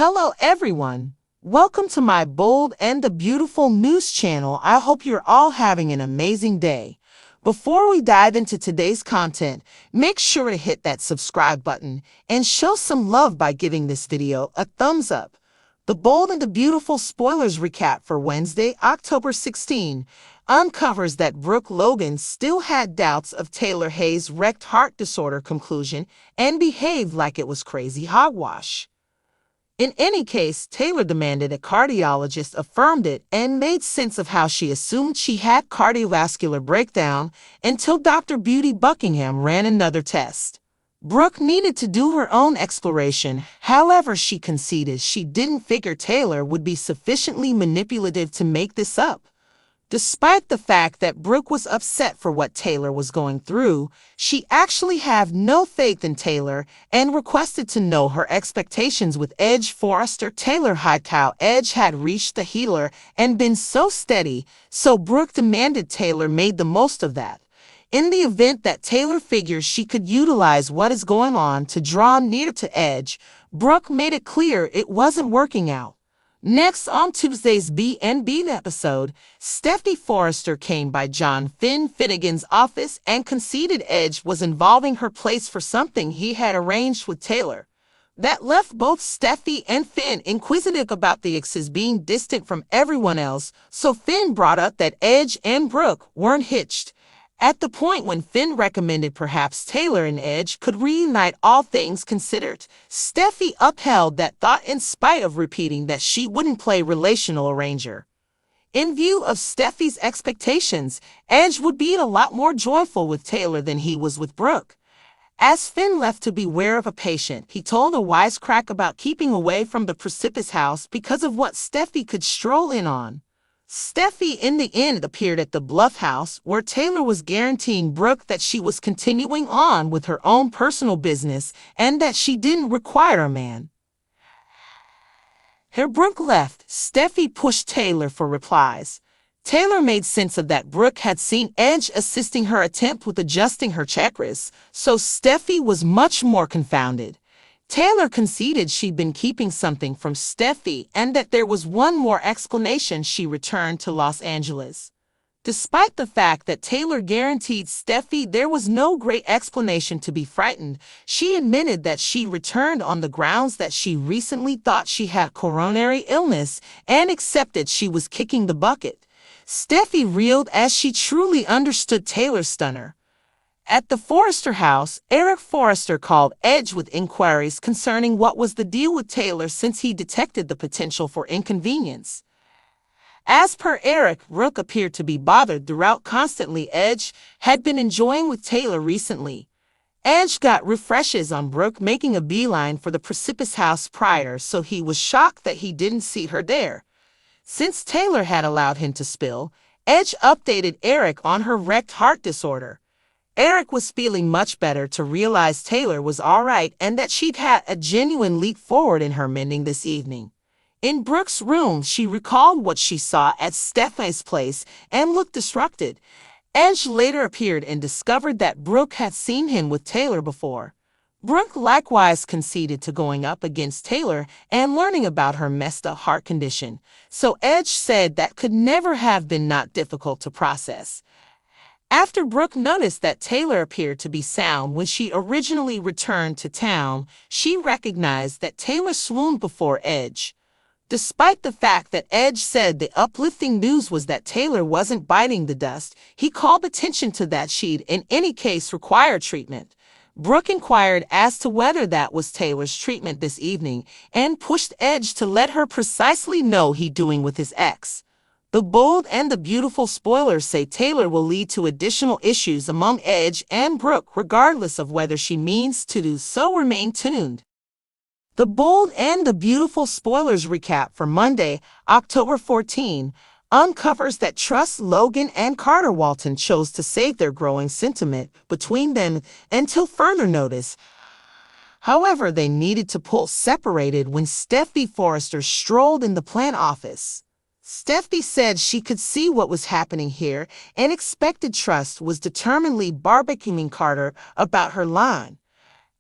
Hello everyone. Welcome to my bold and the beautiful news channel. I hope you're all having an amazing day. Before we dive into today's content, make sure to hit that subscribe button and show some love by giving this video a thumbs up. The bold and the beautiful spoilers recap for Wednesday, October 16, uncovers that Brooke Logan still had doubts of Taylor Hayes' wrecked heart disorder conclusion and behaved like it was crazy hogwash. In any case, Taylor demanded a cardiologist affirmed it and made sense of how she assumed she had cardiovascular breakdown until Dr. Beauty Buckingham ran another test. Brooke needed to do her own exploration, however she conceded she didn't figure Taylor would be sufficiently manipulative to make this up. Despite the fact that Brooke was upset for what Taylor was going through, she actually had no faith in Taylor and requested to know her expectations with Edge Forrester. Taylor hiked how Edge had reached the healer and been so steady, so Brooke demanded Taylor made the most of that. In the event that Taylor figures she could utilize what is going on to draw near to Edge, Brooke made it clear it wasn't working out. Next, on Tuesday's B&B episode, Stephanie Forrester came by John Finnegan's office and conceded Edge was involving her place for something he had arranged with Taylor. That left both Steffi and Finn inquisitive about the exes being distant from everyone else, so Finn brought up that Edge and Brooke weren't hitched. At the point when Finn recommended perhaps Taylor and Edge could reunite, all things considered, Steffi upheld that thought in spite of repeating that she wouldn't play relational arranger. In view of Steffi's expectations, Edge would be a lot more joyful with Taylor than he was with Brooke. As Finn left to beware of a patient, he told a wisecrack about keeping away from the Precipitous house because of what Steffi could stroll in on. Steffi in the end appeared at the Bluff house, where Taylor was guaranteeing Brooke that she was continuing on with her own personal business and that she didn't require a man. Here Brooke left, Steffi pushed Taylor for replies. Taylor made sense of that Brooke had seen Edge assisting her attempt with adjusting her chakras, so Steffi was much more confounded. Taylor conceded she'd been keeping something from Steffi and that there was one more explanation. She returned to Los Angeles. Despite the fact that Taylor guaranteed Steffi there was no great explanation to be frightened, she admitted that she returned on the grounds that she recently thought she had coronary illness and accepted she was kicking the bucket. Steffi reeled as she truly understood Taylor's stunner. At the Forrester house, Eric Forrester called Edge with inquiries concerning what was the deal with Taylor since he detected the potential for inconvenience. As per Eric, Brooke appeared to be bothered throughout constantly. Edge had been enjoying with Taylor recently. Edge got refreshes on Brooke making a beeline for the Precipitous house prior, so he was shocked that he didn't see her there. Since Taylor had allowed him to spill, Edge updated Eric on her wrecked heart disorder. Eric was feeling much better to realize Taylor was all right and that she'd had a genuine leap forward in her mending this evening. In Brooke's room, she recalled what she saw at Stephanie's place and looked disrupted. Edge later appeared and discovered that Brooke had seen him with Taylor before. Brooke likewise conceded to going up against Taylor and learning about her messed up heart condition, so Edge said that could never have been not difficult to process. After Brooke noticed that Taylor appeared to be sound when she originally returned to town, she recognized that Taylor swooned before Edge. Despite the fact that Edge said the uplifting news was that Taylor wasn't biting the dust, he called attention to that she'd in any case require treatment. Brooke inquired as to whether that was Taylor's treatment this evening and pushed Edge to let her precisely know he'd doing with his ex. The bold and the beautiful spoilers say Taylor will lead to additional issues among Edge and Brooke regardless of whether she means to do so. Remain tuned. The bold and the beautiful spoilers recap for Monday, October 14, uncovers that Truss Logan and Carter Walton chose to save their growing sentiment between them until further notice. However, they needed to pull separated when Steffi Forrester strolled in the plant office. Steffi said she could see what was happening here and expected Truss was determinedly barbecuing Carter about her line.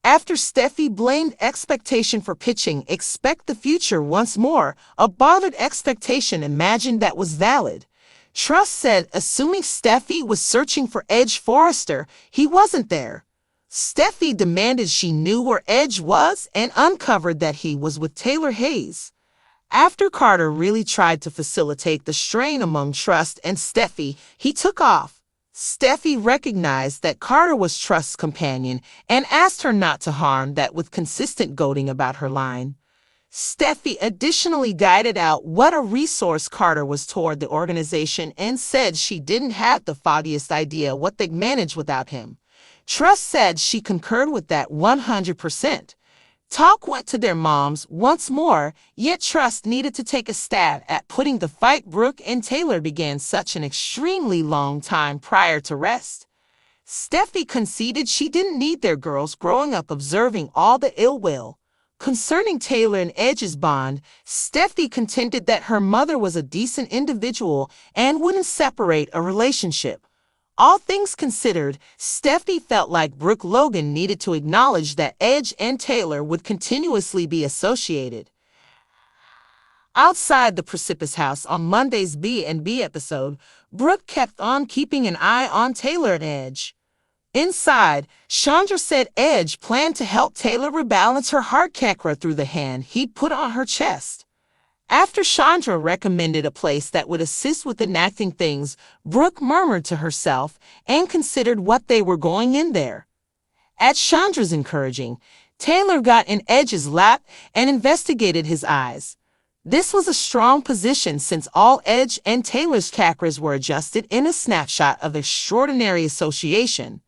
After Steffi blamed expectation for pitching expect the future once more, a bothered expectation imagined that was valid. Trust said assuming Steffi was searching for Edge Forrester, he wasn't there. Steffi demanded she knew where Edge was and uncovered that he was with Taylor Hayes. After Carter really tried to facilitate the strain among Trust and Steffi, he took off. Steffi recognized that Carter was Trust's companion and asked her not to harm that with consistent goading about her line. Steffi additionally guided out what a resource Carter was toward the organization and said she didn't have the foggiest idea what they'd manage without him. Trust said she concurred with that 100%. Talk went to their moms once more, yet Trust needed to take a stab at putting the fight Brooke and Taylor began such an extremely long time prior to rest. Steffi conceded she didn't need their girls growing up observing all the ill will. Concerning Taylor and Edge's bond, Steffi contended that her mother was a decent individual and wouldn't separate a relationship. All things considered, Steffi felt like Brooke Logan needed to acknowledge that Edge and Taylor would continuously be associated. Outside the Precipitous house on Monday's B&B episode, Brooke kept on keeping an eye on Taylor and Edge. Inside, Chandra said Edge planned to help Taylor rebalance her heart chakra through the hand he'd put on her chest. After Chandra recommended a place that would assist with enacting things, Brooke murmured to herself and considered what they were going in there. At Chandra's encouraging, Taylor got in Edge's lap and investigated his eyes. This was a strong position since all Edge and Taylor's chakras were adjusted in a snapshot of extraordinary association.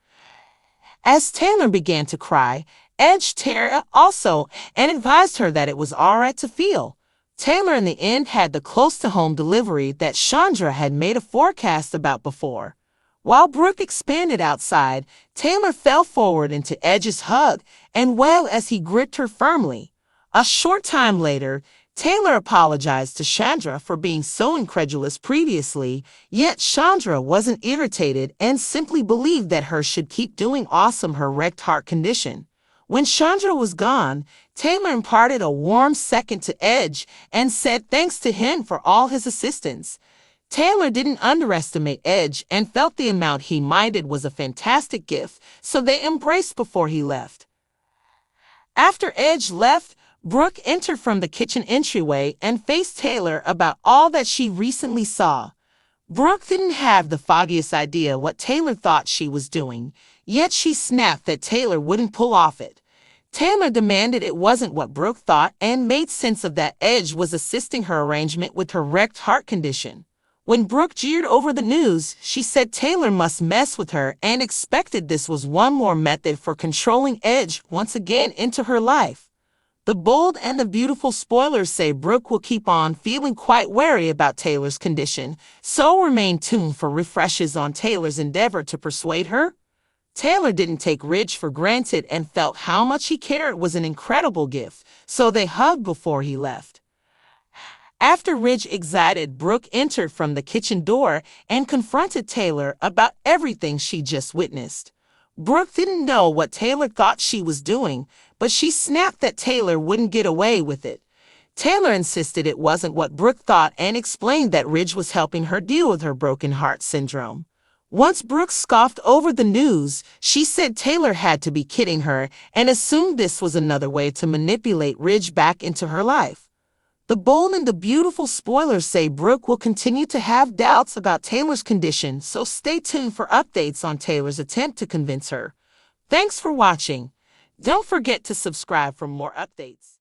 As Taylor began to cry, Edge Tara also and advised her that it was all right to feel. Taylor in the end had the close-to-home delivery that Chandra had made a forecast about before. While Brooke expanded outside, Taylor fell forward into Edge's hug and wailed as he gripped her firmly. A short time later, Taylor apologized to Chandra for being so incredulous previously, yet Chandra wasn't irritated and simply believed that her should keep doing awesome her wrecked heart condition. When Chandra was gone, Taylor imparted a warm second to Edge and said thanks to him for all his assistance. Taylor didn't underestimate Edge and felt the amount he minded was a fantastic gift, so they embraced before he left. After Edge left, Brooke entered from the kitchen entryway and faced Taylor about all that she recently saw. Brooke didn't have the foggiest idea what Taylor thought she was doing, yet she snapped that Taylor wouldn't pull off it. Taylor demanded it wasn't what Brooke thought and made sense of that Edge was assisting her arrangement with her wrecked heart condition. When Brooke jeered over the news, she said Taylor must mess with her and expected this was one more method for controlling Edge once again into her life. The bold and the beautiful spoilers say Brooke will keep on feeling quite wary about Taylor's condition, so remain tuned for refreshes on Taylor's endeavor to persuade her. Taylor didn't take Ridge for granted and felt how much he cared was an incredible gift, so they hugged before he left. After Ridge exited, Brooke entered from the kitchen door and confronted Taylor about everything she just witnessed. Brooke didn't know what Taylor thought she was doing, but she snapped that Taylor wouldn't get away with it. Taylor insisted it wasn't what Brooke thought and explained that Ridge was helping her deal with her broken heart syndrome. Once Brooke scoffed over the news, she said Taylor had to be kidding her and assumed this was another way to manipulate Ridge back into her life. The bold and the beautiful spoilers say Brooke will continue to have doubts about Taylor's condition, so stay tuned for updates on Taylor's attempt to convince her. Thanks for watching. Don't forget to subscribe for more updates.